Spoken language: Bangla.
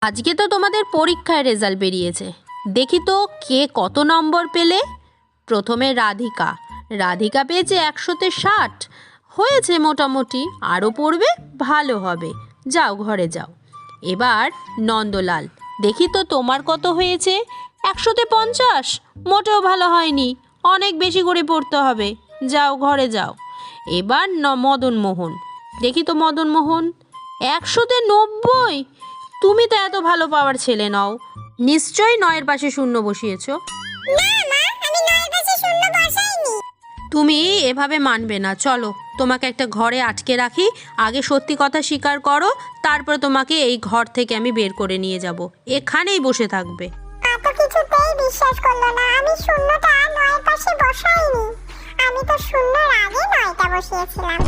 আজকে তো তোমাদের পরীক্ষায় রেজাল্ট বেরিয়েছে, দেখি তো কে কত নম্বর পেলে। প্রথমে রাধিকা। রাধিকা পেয়েছে 100-তে 60। হয়েছে মোটামুটি, আরও পড়বে ভালো হবে। যাও ঘরে যাও। এবার নন্দলাল, দেখি তো তোমার কত হয়েছে। 100-তে 50। মোটেও ভালো হয়নি, অনেক বেশি করে পড়তে হবে। যাও ঘরে যাও। এবার মদনমোহন, দেখি তো মদনমোহন, 100-তে 90। তুমি তো এত ভালো পাওয়ার ছেলে নও, নিশ্চয়ই 9-এর পাশে শূন্য বসিয়েছো। তুমি এভাবে মানবে না, চলো তোমাকে একটা ঘরে আটকে রাখি। আগে সত্যি কথা স্বীকার করো, তারপর তোমাকে এই ঘর থেকে আমি বের করে নিয়ে যাব। এখানেই বসে থাকবে। এত কিছুতেই বিশ্বাস করলো না। আমি শূন্যটা 9-এর পাশে বসাইনি। আমি তো শূন্যর আগে 9টা বসিয়েছিলাম।